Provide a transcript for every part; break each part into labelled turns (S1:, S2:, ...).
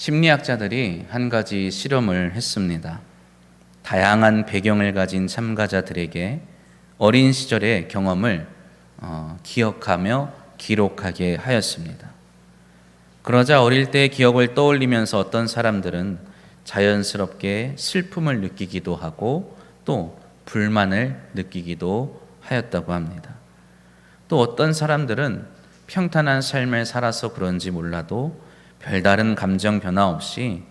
S1: 심리학자들이 한 가지 실험을 했습니다. 다양한 배경을 가진 참가자들에게 어린 시절의 경험을 기억하며 기록하게 하였습니다. 그러자 어릴 때의 기억을 떠올리면서 어떤 사람들은 자연스럽게 슬픔을 느끼기도 하고 또 불만을 느끼기도 하였다고 합니다. 또 어떤 사람들은 평탄한 삶을 살아서 그런지 몰라도 별다른 감정 변화 없이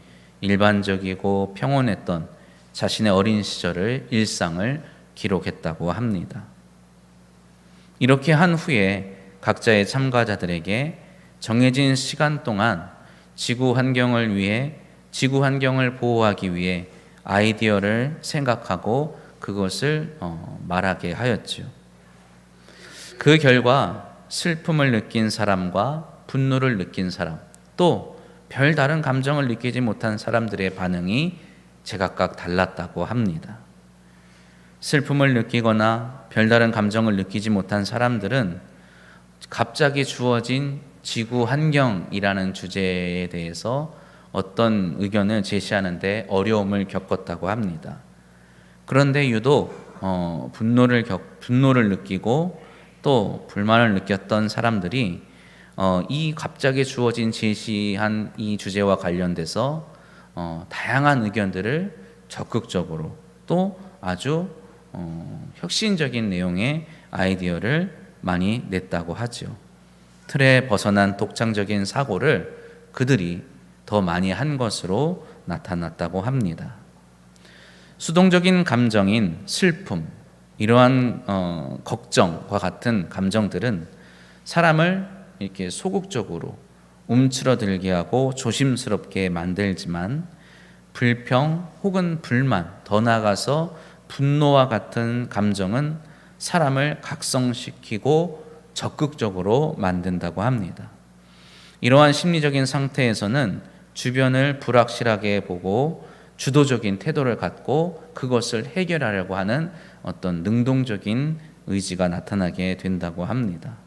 S1: 일반적이고 평온했던 자신의 어린 시절을 일상을 기록했다고 합니다. 이렇게 한 후에 각자의 참가자들에게 정해진 시간 동안 지구 환경을 보호하기 위해 아이디어를 생각하고 그것을 말하게 하였죠. 그 결과 슬픔을 느낀 사람과 분노를 느낀 사람, 또 별다른 감정을 느끼지 못한 사람들의 반응이 제각각 달랐다고 합니다. 슬픔을 느끼거나 별다른 감정을 느끼지 못한 사람들은 갑자기 주어진 지구 환경이라는 주제에 대해서 어떤 의견을 제시하는데 어려움을 겪었다고 합니다. 그런데 유독 분노를 느끼고 또 불만을 느꼈던 사람들이 이 갑자기 주어진 제시한 이 주제와 관련돼서 다양한 의견들을 적극적으로 또 아주 혁신적인 내용의 아이디어를 많이 냈다고 하죠. 틀에 벗어난 독창적인 사고를 그들이 더 많이 한 것으로 나타났다고 합니다. 수동적인 감정인 슬픔, 이러한 걱정과 같은 감정들은 사람을 이렇게 소극적으로 움츠러들게 하고 조심스럽게 만들지만 불평 혹은 불만, 더 나아가서 분노와 같은 감정은 사람을 각성시키고 적극적으로 만든다고 합니다. 이러한 심리적인 상태에서는 주변을 불확실하게 보고 주도적인 태도를 갖고 그것을 해결하려고 하는 어떤 능동적인 의지가 나타나게 된다고 합니다.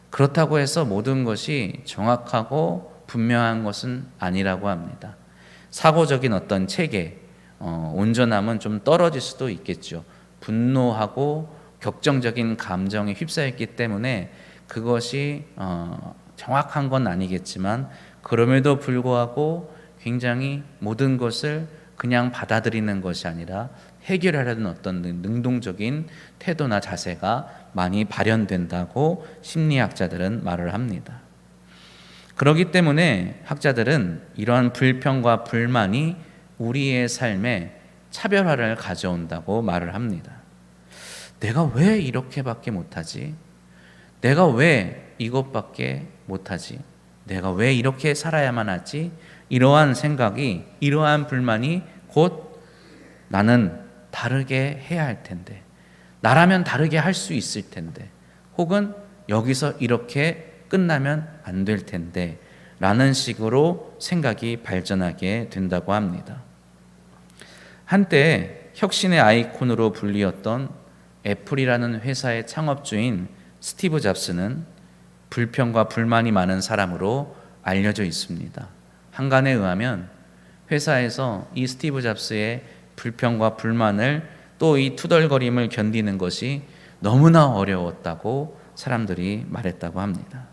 S1: 그렇다고 해서 모든 것이 정확하고 분명한 것은 아니라고 합니다. 사고적인 어떤 체계, 온전함은 좀 떨어질 수도 있겠죠. 분노하고 격정적인 감정에 휩싸였기 때문에 그것이 정확한 건 아니겠지만 그럼에도 불구하고 굉장히 모든 것을 그냥 받아들이는 것이 아니라 해결하려는 어떤 능동적인 태도나 자세가 많이 발현된다고 심리학자들은 말을 합니다. 그렇기 때문에 학자들은 이러한 불평과 불만이 우리의 삶에 차별화를 가져온다고 말을 합니다. 내가 왜 이렇게밖에 못하지? 내가 왜 이것밖에 못하지? 내가 왜 이렇게 살아야만 하지? 이러한 생각이, 이러한 불만이 곧 나는 다르게 해야 할 텐데, 나라면 다르게 할 수 있을 텐데, 혹은 여기서 이렇게 끝나면 안 될 텐데 라는 식으로 생각이 발전하게 된다고 합니다. 한때 혁신의 아이콘으로 불리었던 애플이라는 회사의 창업주인 스티브 잡스는 불평과 불만이 많은 사람으로 알려져 있습니다. 한간에 의하면 회사에서 이 스티브 잡스의 불평과 불만을 또 이 투덜거림을 견디는 것이 너무나 어려웠다고 사람들이 말했다고 합니다.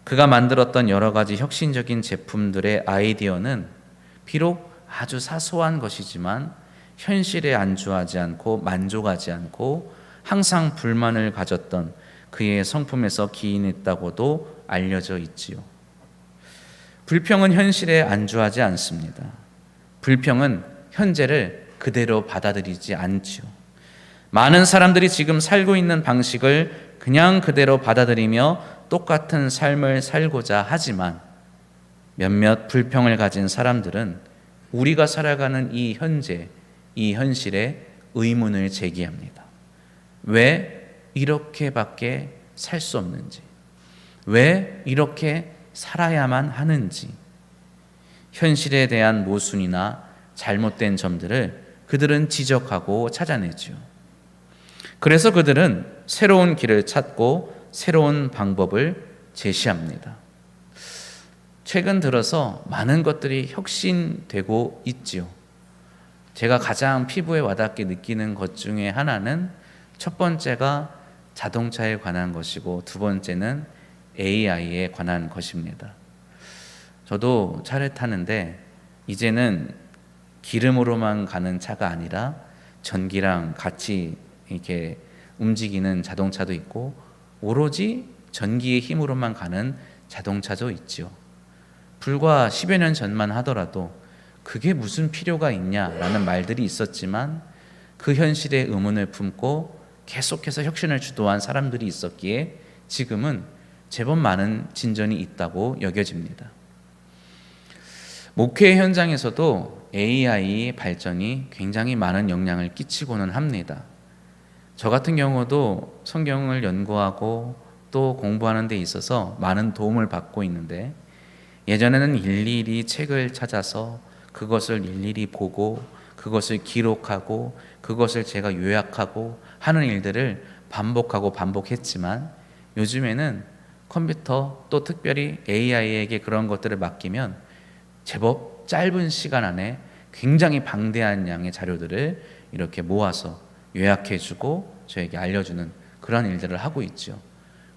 S1: 그가 만들었던 여러 가지 혁신적인 제품들의 아이디어는 비록 아주 사소한 것이지만 현실에 안주하지 않고 만족하지 않고 항상 불만을 가졌던 그의 성품에서 기인했다고도 알려져 있지요. 불평은 현실에 안주하지 않습니다. 불평은 현재를 그대로 받아들이지 않지요. 많은 사람들이 지금 살고 있는 방식을 그냥 그대로 받아들이며 똑같은 삶을 살고자 하지만 몇몇 불평을 가진 사람들은 우리가 살아가는 이 현재, 이 현실에 의문을 제기합니다. 왜 이렇게밖에 살 수 없는지, 왜 이렇게 살아야만 하는지, 현실에 대한 모순이나 잘못된 점들을 그들은 지적하고 찾아내죠. 그래서 그들은 새로운 길을 찾고 새로운 방법을 제시합니다. 최근 들어서 많은 것들이 혁신되고 있지요. 제가 가장 피부에 와닿게 느끼는 것 중에 하나는 첫 번째가 자동차에 관한 것이고 두 번째는 AI에 관한 것입니다. 저도 차를 타는데 이제는 기름으로만 가는 차가 아니라 전기랑 같이 이렇게 움직이는 자동차도 있고 오로지 전기의 힘으로만 가는 자동차도 있죠. 불과 10여 년 전만 하더라도 그게 무슨 필요가 있냐라는 말들이 있었지만 그 현실에 의문을 품고 계속해서 혁신을 주도한 사람들이 있었기에 지금은 제법 많은 진전이 있다고 여겨집니다. 목회 현장에서도 AI 발전이 굉장히 많은 영향을 끼치고는 합니다. 저 같은 경우도 성경을 연구하고 또 공부하는 데 있어서 많은 도움을 받고 있는데 예전에는 일일이 책을 찾아서 그것을 일일이 보고 그것을 기록하고 그것을 제가 요약하고 하는 일들을 반복했지만 요즘에는 컴퓨터 또 특별히 AI에게 그런 것들을 맡기면 제법 짧은 시간 안에 굉장히 방대한 양의 자료들을 이렇게 모아서 요약해주고 저에게 알려주는 그런 일들을 하고 있죠.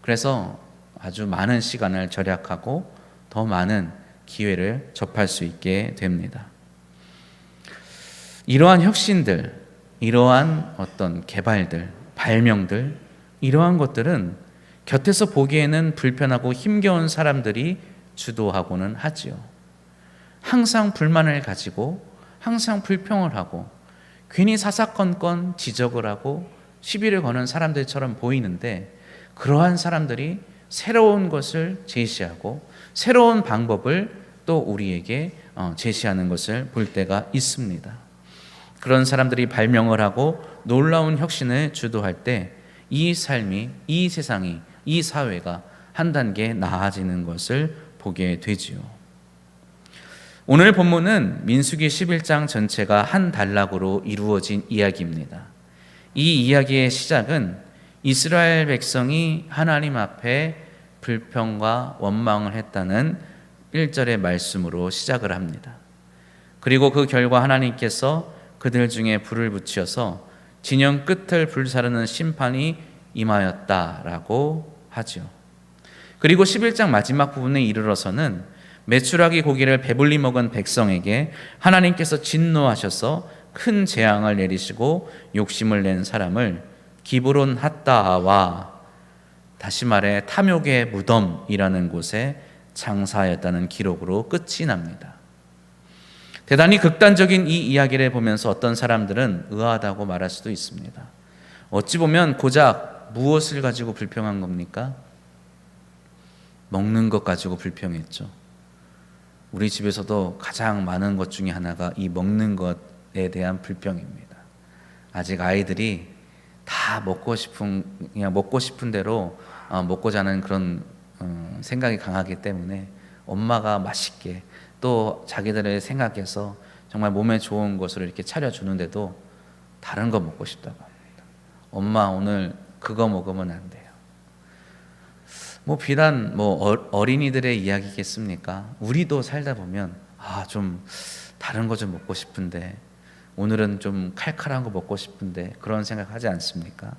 S1: 그래서 아주 많은 시간을 절약하고 더 많은 기회를 접할 수 있게 됩니다. 이러한 혁신들, 이러한 어떤 개발들, 발명들, 이러한 것들은 곁에서 보기에는 불편하고 힘겨운 사람들이 주도하고는 하지요. 항상 불만을 가지고 항상 불평을 하고 괜히 사사건건 지적을 하고 시비를 거는 사람들처럼 보이는데 그러한 사람들이 새로운 것을 제시하고 새로운 방법을 또 우리에게 제시하는 것을 볼 때가 있습니다. 그런 사람들이 발명을 하고 놀라운 혁신을 주도할 때 이 삶이, 이 세상이, 이 사회가 한 단계 나아지는 것을 보게 되지요. 오늘 본문은 민수기 11장 전체가 한 단락으로 이루어진 이야기입니다. 이 이야기의 시작은 이스라엘 백성이 하나님 앞에 불평과 원망을 했다는 1절의 말씀으로 시작을 합니다. 그리고 그 결과 하나님께서 그들 중에 불을 붙여서 진영 끝을 불사르는 심판이 임하였다라고 하죠. 그리고 11장 마지막 부분에 이르러서는 메추라기 고기를 배불리 먹은 백성에게 하나님께서 진노하셔서 큰 재앙을 내리시고 욕심을 낸 사람을 기브론 핫다와 다시 말해 탐욕의 무덤이라는 곳에 장사하였다는 기록으로 끝이 납니다. 대단히 극단적인 이 이야기를 보면서 어떤 사람들은 의아하다고 말할 수도 있습니다. 어찌 보면 고작 무엇을 가지고 불평한 겁니까? 먹는 것 가지고 불평했죠. 우리 집에서도 가장 많은 것 중에 하나가 이 먹는 것에 대한 불평입니다. 아직 아이들이 다 그냥 먹고 싶은 대로 먹고 자는 그런 생각이 강하기 때문에 엄마가 맛있게 또 자기들의 생각해서 정말 몸에 좋은 것을 이렇게 차려주는데도 다른 거 먹고 싶다고 합니다. 엄마 오늘 그거 먹으면 안 돼요. 비단 어린이들의 이야기겠습니까? 우리도 살다 보면 좀 다른 거 좀 먹고 싶은데 오늘은 좀 칼칼한 거 먹고 싶은데 그런 생각하지 않습니까?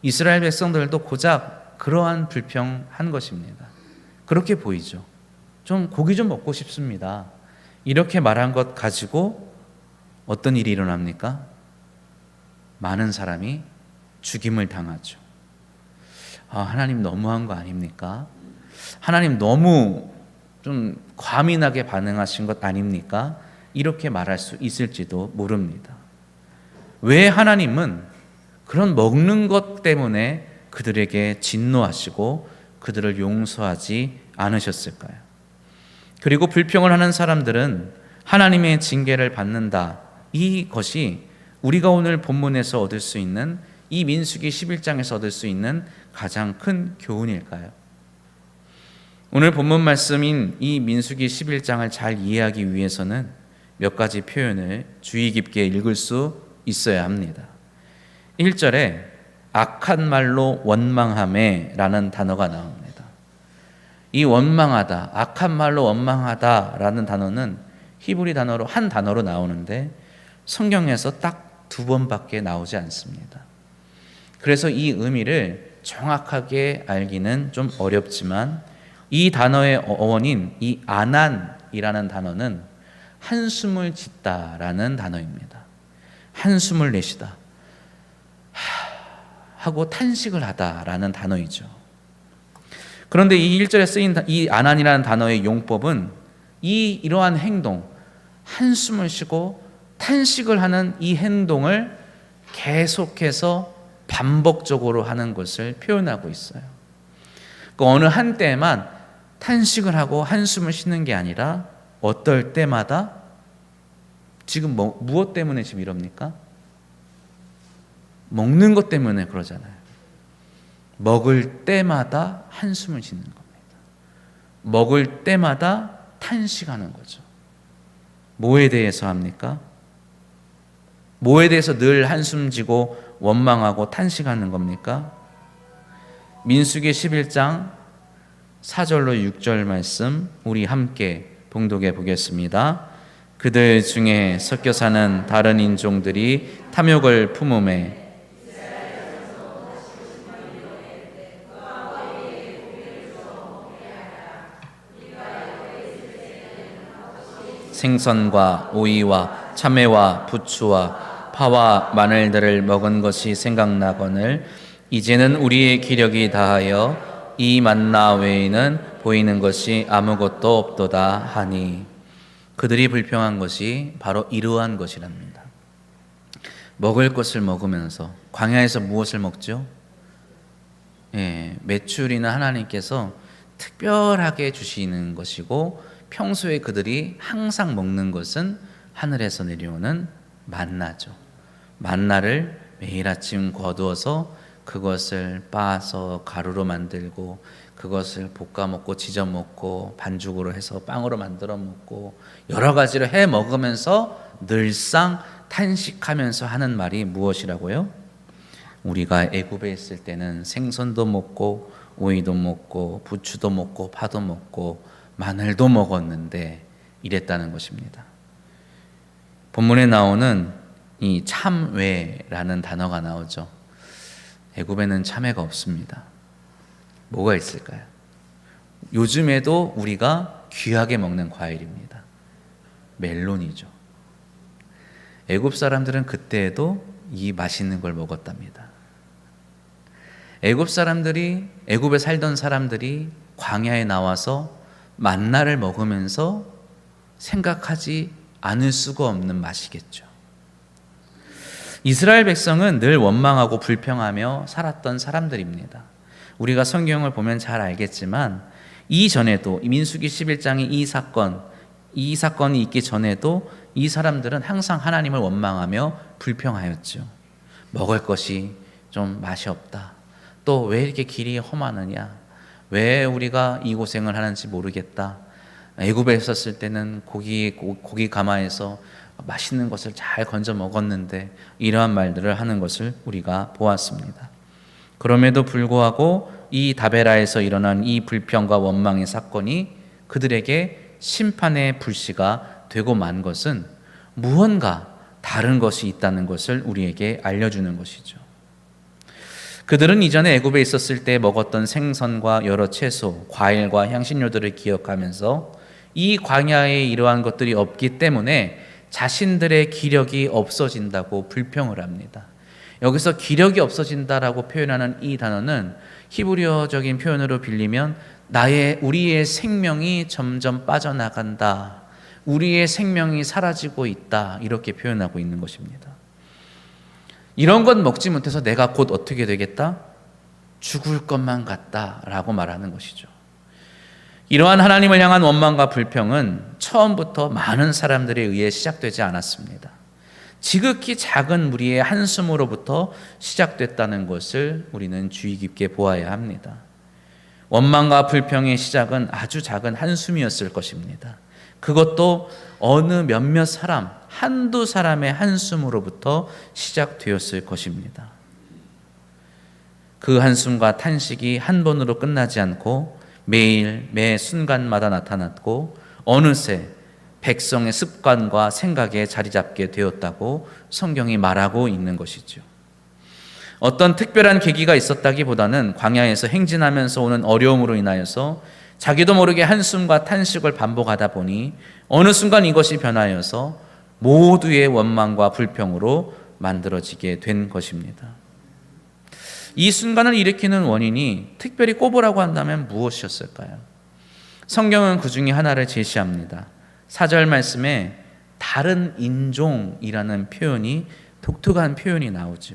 S1: 이스라엘 백성들도 고작 그러한 불평한 것입니다. 그렇게 보이죠. 좀 고기 좀 먹고 싶습니다. 이렇게 말한 것 가지고 어떤 일이 일어납니까? 많은 사람이 죽임을 당하죠. 하나님 너무한 거 아닙니까? 하나님 너무 좀 과민하게 반응하신 것 아닙니까? 이렇게 말할 수 있을지도 모릅니다. 왜 하나님은 그런 먹는 것 때문에 그들에게 진노하시고 그들을 용서하지 않으셨을까요? 그리고 불평을 하는 사람들은 하나님의 징계를 받는다. 이것이 우리가 오늘 본문에서 얻을 수 있는 이 민수기 11장에서 얻을 수 있는 가장 큰 교훈일까요? 오늘 본문 말씀인 이 민수기 11장을 잘 이해하기 위해서는 몇 가지 표현을 주의 깊게 읽을 수 있어야 합니다. 1절에 악한 말로 원망하매 라는 단어가 나옵니다. 이 원망하다, 악한 말로 원망하다라는 단어는 히브리 단어로 한 단어로 나오는데 성경에서 딱 2번밖에 나오지 않습니다. 그래서 이 의미를 정확하게 알기는 좀 어렵지만 이 단어의 어원인 이 아난이라는 단어는 한숨을 짓다라는 단어입니다. 한숨을 내쉬다 하고 탄식을 하다라는 단어이죠. 그런데 이 1절에 쓰인 이 아난이라는 단어의 용법은 이러한 행동, 한숨을 쉬고 탄식을 하는 이 행동을 계속해서 반복적으로 하는 것을 표현하고 있어요. 그 어느 한때만 탄식을 하고 한숨을 쉬는 게 아니라 어떨 때마다 지금 무엇 때문에 지금 이럽니까? 먹는 것 때문에 그러잖아요. 먹을 때마다 한숨을 쉬는 겁니다. 먹을 때마다 탄식하는 거죠. 뭐에 대해서 합니까? 뭐에 대해서 늘 한숨 지고 원망하고 탄식하는 겁니까? 민수기 11장 4절로 6절 말씀 우리 함께 봉독해 보겠습니다. 그들 중에 섞여 사는 다른 인종들이 탐욕을 품음에 생선과 오이와 참외와 부추와 파와 마늘들을 먹은 것이 생각나거늘 이제는 우리의 기력이 다하여 이 만나 외에는 보이는 것이 아무것도 없도다 하니 그들이 불평한 것이 바로 이러한 것이랍니다. 먹을 것을 먹으면서 광야에서 무엇을 먹죠? 메추리는 하나님께서 특별하게 주시는 것이고 평소에 그들이 항상 먹는 것은 하늘에서 내려오는 만나죠. 만나를 매일 아침 거두어서 그것을 빻아서 가루로 만들고 그것을 볶아 먹고 지져 먹고 반죽으로 해서 빵으로 만들어 먹고 여러 가지로 해 먹으면서 늘상 탄식하면서 하는 말이 무엇이라고요? 우리가 애굽에 있을 때는 생선도 먹고 오이도 먹고 부추도 먹고 파도 먹고 마늘도 먹었는데 이랬다는 것입니다. 본문에 나오는 이 참외라는 단어가 나오죠. 애굽에는 참외가 없습니다. 뭐가 있을까요? 요즘에도 우리가 귀하게 먹는 과일입니다. 멜론이죠. 애굽 사람들은 그때에도 이 맛있는 걸 먹었답니다. 애굽에 살던 사람들이 광야에 나와서 만나를 먹으면서 생각하지 않을 수가 없는 맛이겠죠. 이스라엘 백성은 늘 원망하고 불평하며 살았던 사람들입니다. 우리가 성경을 보면 잘 알겠지만 이전에도 민수기 11장의 이 사건이 있기 전에도 이 사람들은 항상 하나님을 원망하며 불평하였죠. 먹을 것이 좀 맛이 없다. 또 왜 이렇게 길이 험하느냐? 왜 우리가 이 고생을 하는지 모르겠다. 애굽에 있었을 때는 고기 가마에서 맛있는 것을 잘 건져 먹었는데 이러한 말들을 하는 것을 우리가 보았습니다. 그럼에도 불구하고 이 다베라에서 일어난 이 불평과 원망의 사건이 그들에게 심판의 불씨가 되고 만 것은 무언가 다른 것이 있다는 것을 우리에게 알려주는 것이죠. 그들은 이전에 애굽에 있었을 때 먹었던 생선과 여러 채소, 과일과 향신료들을 기억하면서 이 광야에 이러한 것들이 없기 때문에 자신들의 기력이 없어진다고 불평을 합니다. 여기서 기력이 없어진다라고 표현하는 이 단어는 히브리어적인 표현으로 빌리면 우리의 생명이 점점 빠져나간다. 우리의 생명이 사라지고 있다. 이렇게 표현하고 있는 것입니다. 이런 것 먹지 못해서 내가 곧 어떻게 되겠다? 죽을 것만 같다라고 말하는 것이죠. 이러한 하나님을 향한 원망과 불평은 처음부터 많은 사람들에 의해 시작되지 않았습니다. 지극히 작은 무리의 한숨으로부터 시작됐다는 것을 우리는 주의 깊게 보아야 합니다. 원망과 불평의 시작은 아주 작은 한숨이었을 것입니다. 그것도 어느 몇몇 사람, 한두 사람의 한숨으로부터 시작되었을 것입니다. 그 한숨과 탄식이 한 번으로 끝나지 않고 매일 매 순간마다 나타났고 어느새 백성의 습관과 생각에 자리 잡게 되었다고 성경이 말하고 있는 것이죠. 어떤 특별한 계기가 있었다기보다는 광야에서 행진하면서 오는 어려움으로 인하여서 자기도 모르게 한숨과 탄식을 반복하다 보니 어느 순간 이것이 변하여서 모두의 원망과 불평으로 만들어지게 된 것입니다. 이 순간을 일으키는 원인이 특별히 꼽으라고 한다면 무엇이었을까요? 성경은 그 중에 하나를 제시합니다. 4절 말씀에 다른 인종이라는 표현이, 독특한 표현이 나오죠.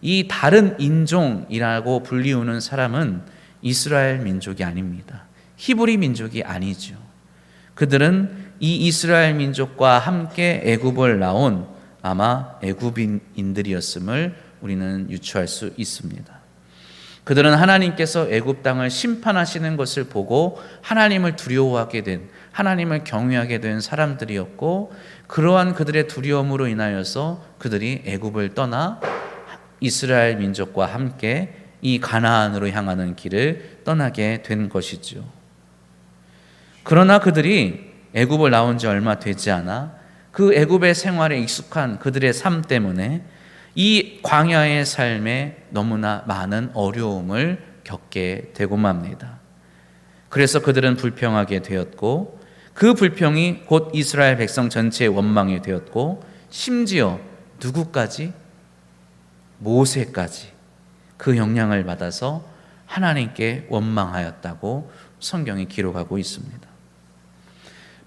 S1: 이 다른 인종이라고 불리우는 사람은 이스라엘 민족이 아닙니다. 히브리 민족이 아니죠. 그들은 이 이스라엘 민족과 함께 애굽을 나온 아마 애굽인들이었음을 우리는 유추할 수 있습니다. 그들은 하나님께서 애굽 땅을 심판하시는 것을 보고 하나님을 두려워하게 된, 하나님을 경외하게 된 사람들이었고, 그러한 그들의 두려움으로 인하여서 그들이 애굽을 떠나 이스라엘 민족과 함께 이 가나안으로 향하는 길을 떠나게 된 것이죠. 그러나 그들이 애굽을 나온 지 얼마 되지 않아 그 애굽의 생활에 익숙한 그들의 삶 때문에 이 광야의 삶에 너무나 많은 어려움을 겪게 되고 맙니다. 그래서 그들은 불평하게 되었고, 그 불평이 곧 이스라엘 백성 전체의 원망이 되었고, 심지어 누구까지? 모세까지 그 영향을 받아서 하나님께 원망하였다고 성경이 기록하고 있습니다.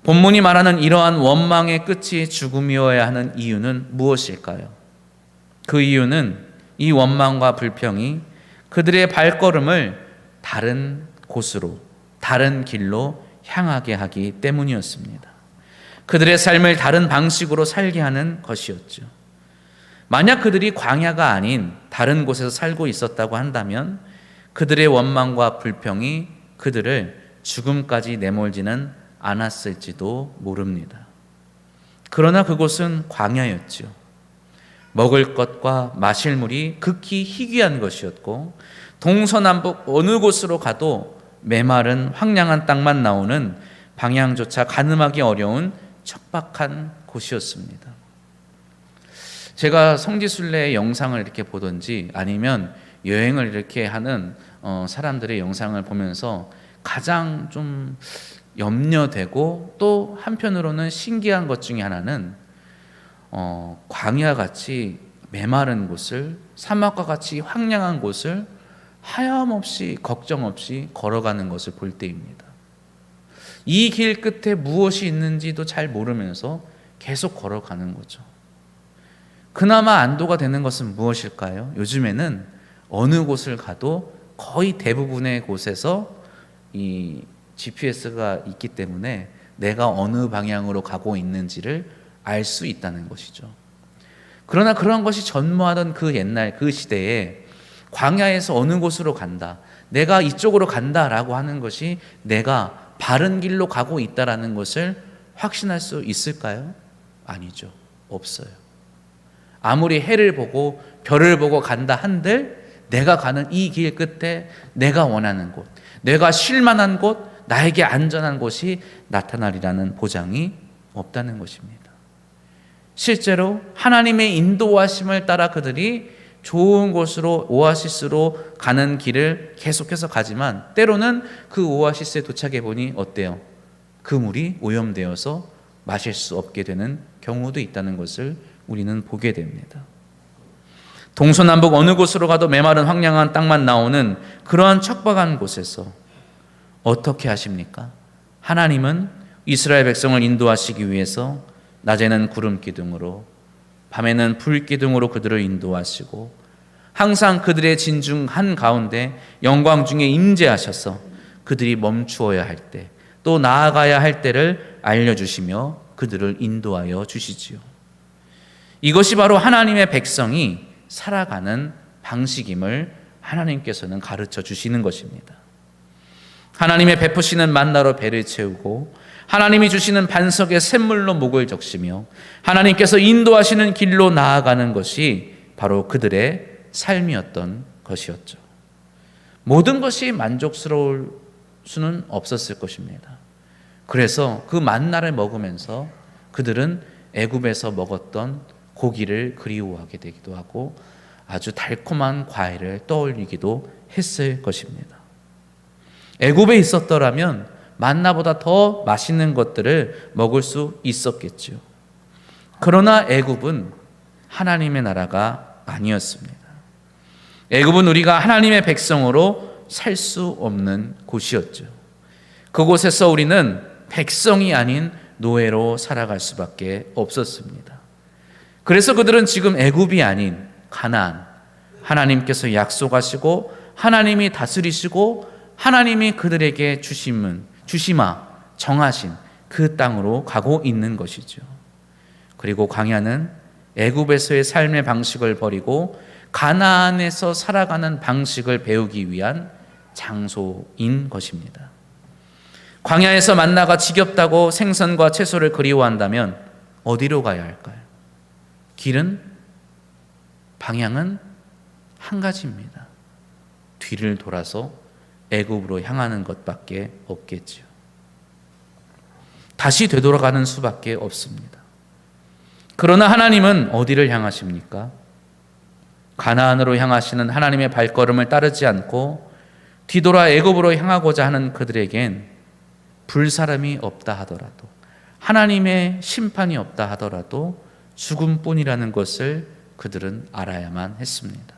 S1: 본문이 말하는 이러한 원망의 끝이 죽음이어야 하는 이유는 무엇일까요? 그 이유는 이 원망과 불평이 그들의 발걸음을 다른 곳으로, 다른 길로 향하게 하기 때문이었습니다. 그들의 삶을 다른 방식으로 살게 하는 것이었죠. 만약 그들이 광야가 아닌 다른 곳에서 살고 있었다고 한다면 그들의 원망과 불평이 그들을 죽음까지 내몰지는 않았을지도 모릅니다. 그러나 그곳은 광야였죠. 먹을 것과 마실 물이 극히 희귀한 것이었고, 동서남북 어느 곳으로 가도 메마른 황량한 땅만 나오는 방향조차 가늠하기 어려운 척박한 곳이었습니다. 제가 성지순례의 영상을 이렇게 보든지 아니면 여행을 이렇게 하는 사람들의 영상을 보면서 가장 좀 염려되고 또 한편으로는 신기한 것 중에 하나는 광야같이 메마른 곳을, 사막과 같이 황량한 곳을 하염없이 걱정 없이 걸어가는 것을 볼 때입니다. 이 길 끝에 무엇이 있는지도 잘 모르면서 계속 걸어가는 거죠. 그나마 안도가 되는 것은 무엇일까요? 요즘에는 어느 곳을 가도 거의 대부분의 곳에서 이 GPS가 있기 때문에 내가 어느 방향으로 가고 있는지를 알 수 있다는 것이죠. 그러나 그런 것이 전무하던 그 옛날 그 시대에 광야에서 어느 곳으로 간다, 내가 이쪽으로 간다라고 하는 것이 내가 바른 길로 가고 있다라는 것을 확신할 수 있을까요? 아니죠. 없어요. 아무리 해를 보고 별을 보고 간다 한들 내가 가는 이 길 끝에 내가 원하는 곳, 내가 쉴 만한 곳, 나에게 안전한 곳이 나타나리라는 보장이 없다는 것입니다. 실제로 하나님의 인도하심을 따라 그들이 좋은 곳으로, 오아시스로 가는 길을 계속해서 가지만 때로는 그 오아시스에 도착해 보니 어때요? 그 물이 오염되어서 마실 수 없게 되는 경우도 있다는 것을 우리는 보게 됩니다. 동서남북 어느 곳으로 가도 메마른 황량한 땅만 나오는 그러한 척박한 곳에서 어떻게 하십니까? 하나님은 이스라엘 백성을 인도하시기 위해서 낮에는 구름 기둥으로, 밤에는 불 기둥으로 그들을 인도하시고 항상 그들의 진중 한가운데 영광 중에 임재하셔서 그들이 멈추어야 할 때, 또 나아가야 할 때를 알려주시며 그들을 인도하여 주시지요. 이것이 바로 하나님의 백성이 살아가는 방식임을 하나님께서는 가르쳐 주시는 것입니다. 하나님의 베푸시는 만나로 배를 채우고 하나님이 주시는 반석의 샘물로 목을 적시며 하나님께서 인도하시는 길로 나아가는 것이 바로 그들의 삶이었던 것이었죠. 모든 것이 만족스러울 수는 없었을 것입니다. 그래서 그 만나를 먹으면서 그들은 애굽에서 먹었던 고기를 그리워하게 되기도 하고 아주 달콤한 과일을 떠올리기도 했을 것입니다. 애굽에 있었더라면 만나보다 더 맛있는 것들을 먹을 수 있었겠죠. 그러나 애굽은 하나님의 나라가 아니었습니다. 애굽은 우리가 하나님의 백성으로 살 수 없는 곳이었죠. 그곳에서 우리는 백성이 아닌 노예로 살아갈 수밖에 없었습니다. 그래서 그들은 지금 애굽이 아닌 가나안, 하나님께서 약속하시고 하나님이 다스리시고 하나님이 그들에게 주시마 정하신 그 땅으로 가고 있는 것이죠. 그리고 광야는 애굽에서의 삶의 방식을 버리고 가나안에서 살아가는 방식을 배우기 위한 장소인 것입니다. 광야에서 만나가 지겹다고 생선과 채소를 그리워한다면 어디로 가야 할까요? 방향은 한 가지입니다. 뒤를 돌아서 애굽으로 향하는 것밖에 없겠지요. 다시 되돌아가는 수밖에 없습니다. 그러나 하나님은 어디를 향하십니까? 가나안으로 향하시는 하나님의 발걸음을 따르지 않고 뒤돌아 애굽으로 향하고자 하는 그들에겐 불사름이 없다 하더라도, 하나님의 심판이 없다 하더라도 죽음뿐이라는 것을 그들은 알아야만 했습니다.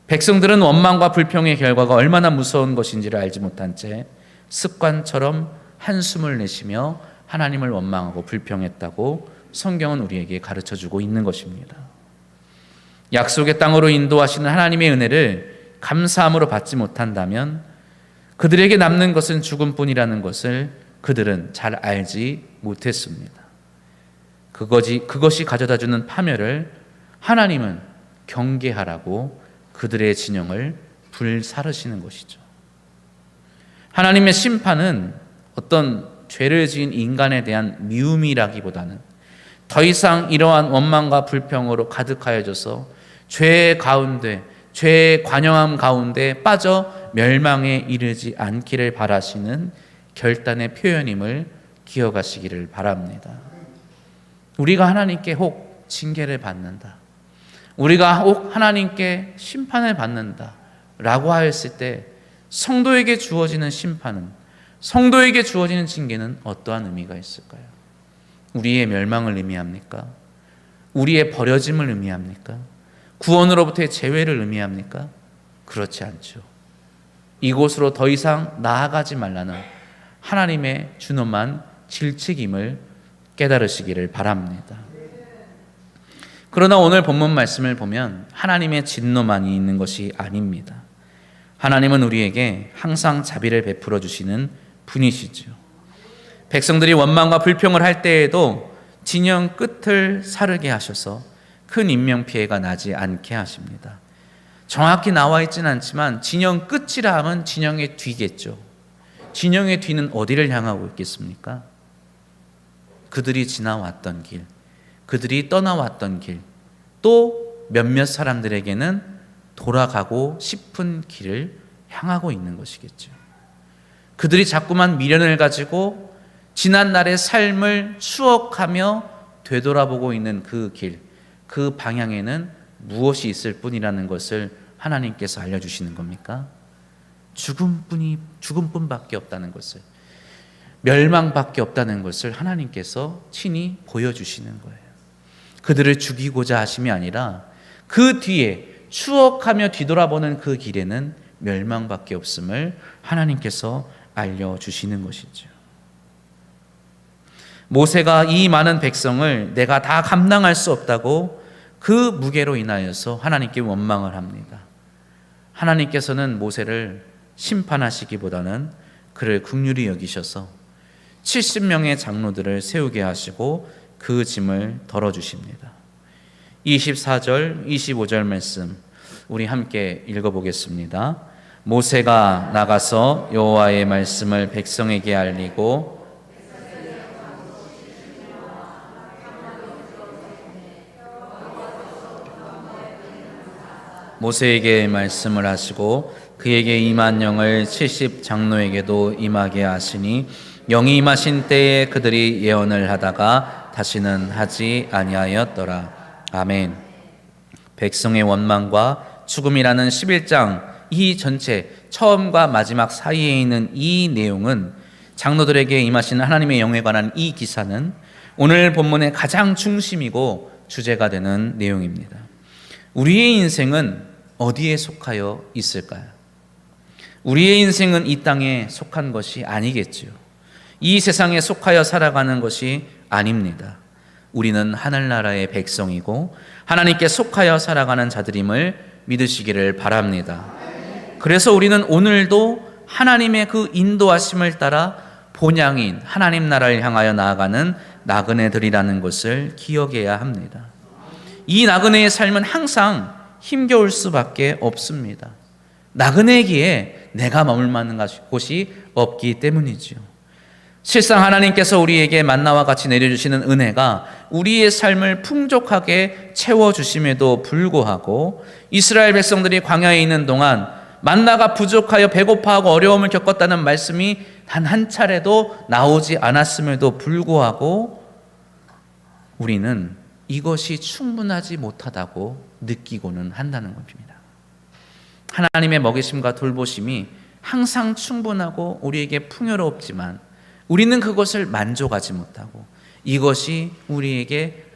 S1: 백성들은 원망과 불평의 결과가 얼마나 무서운 것인지를 알지 못한 채 습관처럼 한숨을 내쉬며 하나님을 원망하고 불평했다고 성경은 우리에게 가르쳐주고 있는 것입니다. 약속의 땅으로 인도하시는 하나님의 은혜를 감사함으로 받지 못한다면 그들에게 남는 것은 죽음뿐이라는 것을 그들은 잘 알지 못했습니다. 그것이 가져다주는 파멸을 하나님은 경계하라고 그들의 진영을 불사르시는 것이죠. 하나님의 심판은 어떤 죄를 지은 인간에 대한 미움이라기보다는 더 이상 이러한 원망과 불평으로 가득하여져서 죄의 가운데, 죄의 관영함 가운데 빠져 멸망에 이르지 않기를 바라시는 결단의 표현임을 기억하시기를 바랍니다. 우리가 하나님께 혹 징계를 받는다, 우리가 혹 하나님께 심판을 받는다 라고 하였을 때 성도에게 주어지는 심판은, 성도에게 주어지는 징계는 어떠한 의미가 있을까요? 우리의 멸망을 의미합니까? 우리의 버려짐을 의미합니까? 구원으로부터의 제외를 의미합니까? 그렇지 않죠. 이곳으로 더 이상 나아가지 말라는 하나님의 준엄한 질책임을 깨달으시기를 바랍니다. 그러나 오늘 본문 말씀을 보면 하나님의 진노만이 있는 것이 아닙니다. 하나님은 우리에게 항상 자비를 베풀어 주시는 분이시죠. 백성들이 원망과 불평을 할 때에도 진영 끝을 사르게 하셔서 큰 인명피해가 나지 않게 하십니다. 정확히 나와 있지는 않지만 진영 끝이라 하면 진영의 뒤겠죠. 진영의 뒤는 어디를 향하고 있겠습니까? 그들이 지나왔던 길, 그들이 떠나왔던 길, 또 몇몇 사람들에게는 돌아가고 싶은 길을 향하고 있는 것이겠죠. 그들이 자꾸만 미련을 가지고 지난날의 삶을 추억하며 되돌아보고 있는 그 길, 그 방향에는 무엇이 있을 뿐이라는 것을 하나님께서 알려주시는 겁니까? 죽음뿐밖에 없다는 것을, 멸망밖에 없다는 것을 하나님께서 친히 보여주시는 거예요. 그들을 죽이고자 하심이 아니라 그 뒤에 추억하며 뒤돌아보는 그 길에는 멸망밖에 없음을 하나님께서 알려주시는 것이죠. 모세가 이 많은 백성을 내가 다 감당할 수 없다고 그 무게로 인하여서 하나님께 원망을 합니다. 하나님께서는 모세를 심판하시기보다는 그를 긍휼히 여기셔서 70명의 장로들을 세우게 하시고 그 짐을 덜어주십니다. 24절, 25절 말씀 우리 함께 읽어보겠습니다. 모세가 나가서 여호와의 말씀을 백성에게 알리고 모세에게 말씀을 하시고 그에게 임한 영을 70 장로에게도 임하게 하시니 영이 임하신 때에 그들이 예언을 하다가 다시는 하지 아니하였더라. 아멘. 백성의 원망과 죽음이라는 11장 이 전체 처음과 마지막 사이에 있는 이 내용은 장로들에게 임하신 하나님의 영에 관한 이 기사는 오늘 본문의 가장 중심이고 주제가 되는 내용입니다. 우리의 인생은 어디에 속하여 있을까요? 우리의 인생은 이 땅에 속한 것이 아니겠지요. 이 세상에 속하여 살아가는 것이 아닙니다. 우리는 하늘나라의 백성이고 하나님께 속하여 살아가는 자들임을 믿으시기를 바랍니다. 그래서 우리는 오늘도 하나님의 그 인도하심을 따라 본향인 하나님 나라를 향하여 나아가는 나그네들이라는 것을 기억해야 합니다. 이 나그네의 삶은 항상 힘겨울 수밖에 없습니다. 나그네기에 내가 머물 만한 곳이 없기 때문이지요. 실상 하나님께서 우리에게 만나와 같이 내려주시는 은혜가 우리의 삶을 풍족하게 채워주심에도 불구하고 이스라엘 백성들이 광야에 있는 동안 만나가 부족하여 배고파하고 어려움을 겪었다는 말씀이 단 한 차례도 나오지 않았음에도 불구하고 우리는 이것이 충분하지 못하다고 느끼고는 한다는 겁니다. 하나님의 먹이심과 돌보심이 항상 충분하고 우리에게 풍요롭지만 우리는 그것을 만족하지 못하고 이것이 우리에게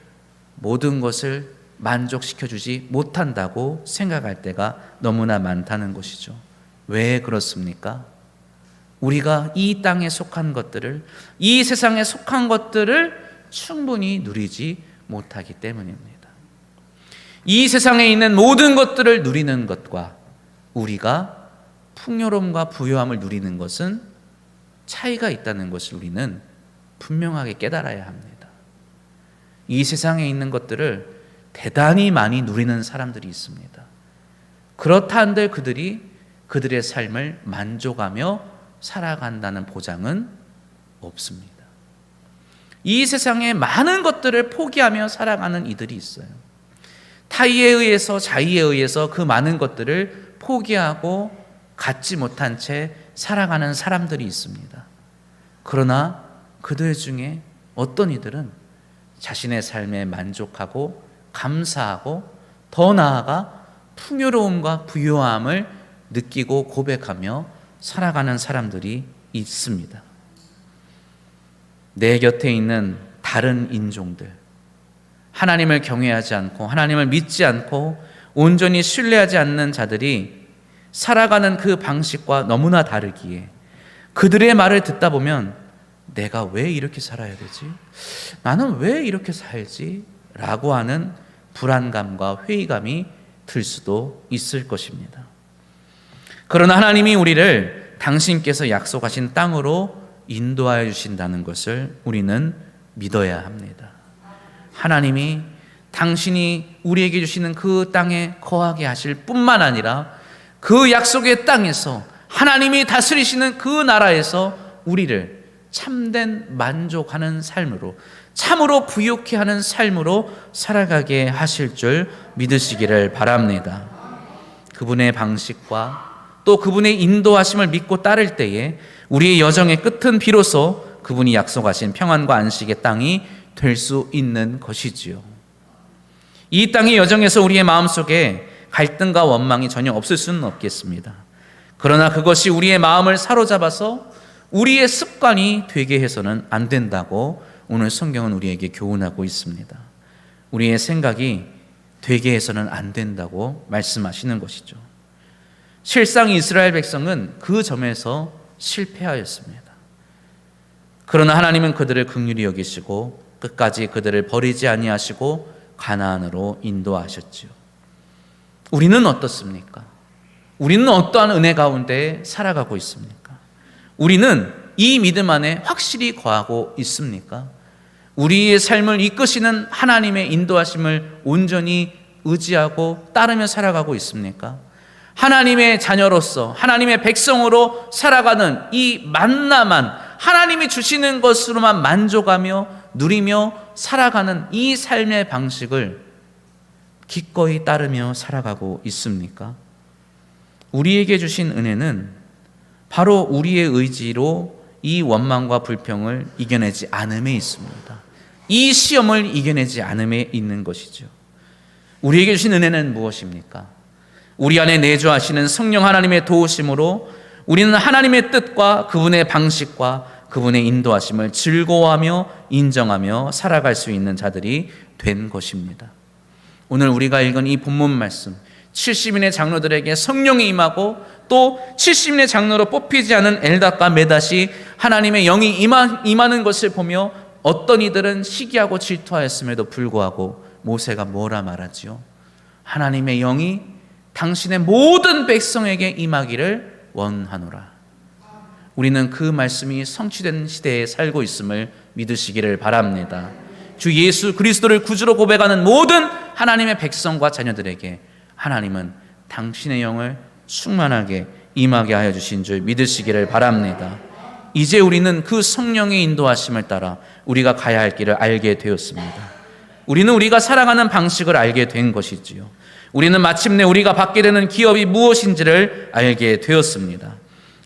S1: 모든 것을 만족시켜주지 못한다고 생각할 때가 너무나 많다는 것이죠. 왜 그렇습니까? 우리가 이 땅에 속한 것들을, 이 세상에 속한 것들을 충분히 누리지 못하기 때문입니다. 이 세상에 있는 모든 것들을 누리는 것과 우리가 풍요로움과 부유함을 누리는 것은 차이가 있다는 것을 우리는 분명하게 깨달아야 합니다. 이 세상에 있는 것들을 대단히 많이 누리는 사람들이 있습니다. 그렇다 한들 그들이 그들의 삶을 만족하며 살아간다는 보장은 없습니다. 이 세상에 많은 것들을 포기하며 살아가는 이들이 있어요. 타의에 의해서, 자의에 의해서 그 많은 것들을 포기하고 갖지 못한 채 살아가는 사람들이 있습니다. 그러나 그들 중에 어떤 이들은 자신의 삶에 만족하고 감사하고 더 나아가 풍요로움과 부유함을 느끼고 고백하며 살아가는 사람들이 있습니다. 내 곁에 있는 다른 인종들, 하나님을 경외하지 않고 하나님을 믿지 않고 온전히 신뢰하지 않는 자들이 살아가는 그 방식과 너무나 다르기에 그들의 말을 듣다 보면 내가 왜 이렇게 살아야 되지? 나는 왜 이렇게 살지? 라고 하는 불안감과 회의감이 들 수도 있을 것입니다. 그러나 하나님이 우리를 당신께서 약속하신 땅으로 인도하여 주신다는 것을 우리는 믿어야 합니다. 하나님이 당신이 우리에게 주시는 그 땅에 거하게 하실 뿐만 아니라 그 약속의 땅에서 하나님이 다스리시는 그 나라에서 우리를 참된 만족하는 삶으로, 참으로 부유케 하는 삶으로 살아가게 하실 줄 믿으시기를 바랍니다. 그분의 방식과 또 그분의 인도하심을 믿고 따를 때에 우리의 여정의 끝은 비로소 그분이 약속하신 평안과 안식의 땅이 될 수 있는 것이지요. 이 땅의 여정에서 우리의 마음속에 갈등과 원망이 전혀 없을 수는 없겠습니다. 그러나 그것이 우리의 마음을 사로잡아서 우리의 습관이 되게 해서는 안 된다고 오늘 성경은 우리에게 교훈하고 있습니다. 우리의 생각이 되게 해서는 안 된다고 말씀하시는 것이죠. 실상 이스라엘 백성은 그 점에서 실패하였습니다. 그러나 하나님은 그들을 긍휼히 여기시고 끝까지 그들을 버리지 아니하시고 가나안으로 인도하셨지요. 우리는 어떻습니까? 우리는 어떠한 은혜 가운데 살아가고 있습니까? 우리는 이 믿음 안에 확실히 거하고 있습니까? 우리의 삶을 이끄시는 하나님의 인도하심을 온전히 의지하고 따르며 살아가고 있습니까? 하나님의 자녀로서 하나님의 백성으로 살아가는 이 만나만 하나님이 주시는 것으로만 만족하며 누리며 살아가는 이 삶의 방식을 기꺼이 따르며 살아가고 있습니까? 우리에게 주신 은혜는 바로 우리의 의지로 이 원망과 불평을 이겨내지 않음에 있습니다. 이 시험을 이겨내지 않음에 있는 것이죠. 우리에게 주신 은혜는 무엇입니까? 우리 안에 내주하시는 성령 하나님의 도우심으로 우리는 하나님의 뜻과 그분의 방식과 그분의 인도하심을 즐거워하며 인정하며 살아갈 수 있는 자들이 된 것입니다. 오늘 우리가 읽은 이 본문 말씀, 70인의 장로들에게 성령이 임하고 또 70인의 장로로 뽑히지 않은 엘닷과 메닷이 하나님의 영이 임하는 것을 보며 어떤 이들은 시기하고 질투하였음에도 불구하고 모세가 뭐라 말하지요? 하나님의 영이 당신의 모든 백성에게 임하기를 원하노라. 우리는 그 말씀이 성취된 시대에 살고 있음을 믿으시기를 바랍니다. 주 예수 그리스도를 구주로 고백하는 모든 하나님의 백성과 자녀들에게 하나님은 당신의 영을 충만하게 임하게 하여 주신 줄 믿으시기를 바랍니다. 이제 우리는 그 성령의 인도하심을 따라 우리가 가야 할 길을 알게 되었습니다. 우리는 우리가 살아가는 방식을 알게 된 것이지요. 우리는 마침내 우리가 받게 되는 기업이 무엇인지를 알게 되었습니다.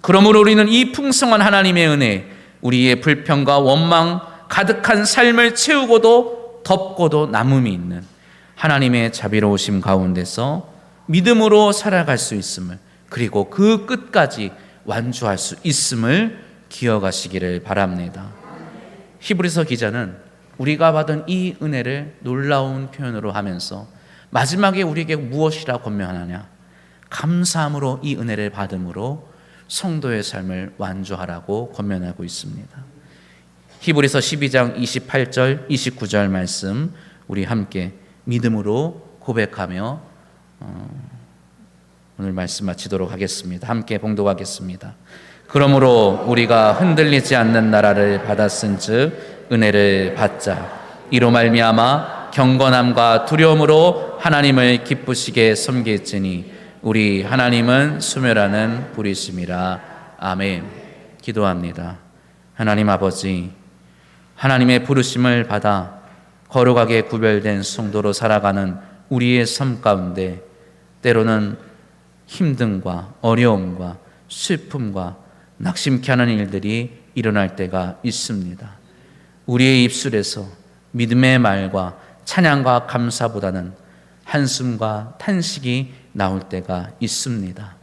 S1: 그러므로 우리는 이 풍성한 하나님의 은혜, 우리의 불평과 원망 가득한 삶을 채우고도 덮고도 남음이 있는 하나님의 자비로우심 가운데서 믿음으로 살아갈 수 있음을, 그리고 그 끝까지 완주할 수 있음을 기억하시기를 바랍니다. 히브리서 기자는 우리가 받은 이 은혜를 놀라운 표현으로 하면서 마지막에 우리에게 무엇이라 권면하냐? 감사함으로 이 은혜를 받음으로 성도의 삶을 완주하라고 권면하고 있습니다. 히브리서 12장 28절 29절 말씀 우리 함께 믿음으로 고백하며 오늘 말씀 마치도록 하겠습니다. 함께 봉독하겠습니다. 그러므로 우리가 흔들리지 않는 나라를 받았은즉 은혜를 받자. 이로 말미암아 경건함과 두려움으로 하나님을 기쁘시게 섬길지니 우리 하나님은 수멸하는 불이심이라. 아멘. 기도합니다. 하나님 아버지, 하나님의 부르심을 받아 거룩하게 구별된 성도로 살아가는 우리의 삶 가운데 때로는 힘듦과 어려움과 슬픔과 낙심케 하는 일들이 일어날 때가 있습니다. 우리의 입술에서 믿음의 말과 찬양과 감사보다는 한숨과 탄식이 나올 때가 있습니다.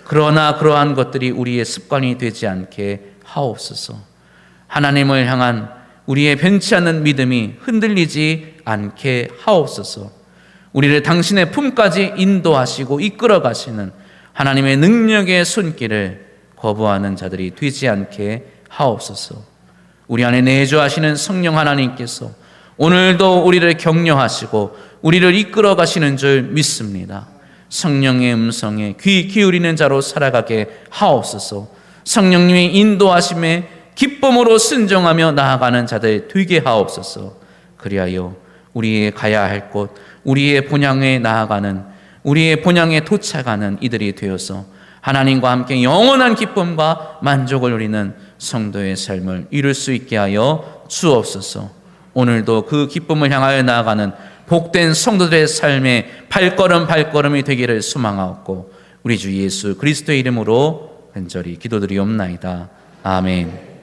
S1: 그러나 그러한 것들이 우리의 습관이 되지 않게 하옵소서. 하나님을 향한 우리의 변치 않는 믿음이 흔들리지 않게 하옵소서. 우리를 당신의 품까지 인도하시고 이끌어 가시는 하나님의 능력의 손길을 거부하는 자들이 되지 않게 하옵소서. 우리 안에 내주하시는 성령 하나님께서 오늘도 우리를 격려하시고 우리를 이끌어 가시는 줄 믿습니다. 성령의 음성에 귀 기울이는 자로 살아가게 하옵소서. 성령님의 인도하심에 기쁨으로 순종하며 나아가는 자들 되게 하옵소서. 그리하여 우리의 가야 할 곳, 우리의 본향에 나아가는, 우리의 본향에 도착하는 이들이 되어서 하나님과 함께 영원한 기쁨과 만족을 누리는 성도의 삶을 이룰 수 있게 하여 주옵소서. 오늘도 그 기쁨을 향하여 나아가는 복된 성도들의 삶의 발걸음이 되기를 소망하옵고 우리 주 예수 그리스도의 이름으로 간절히 기도드리옵나이다. 아멘.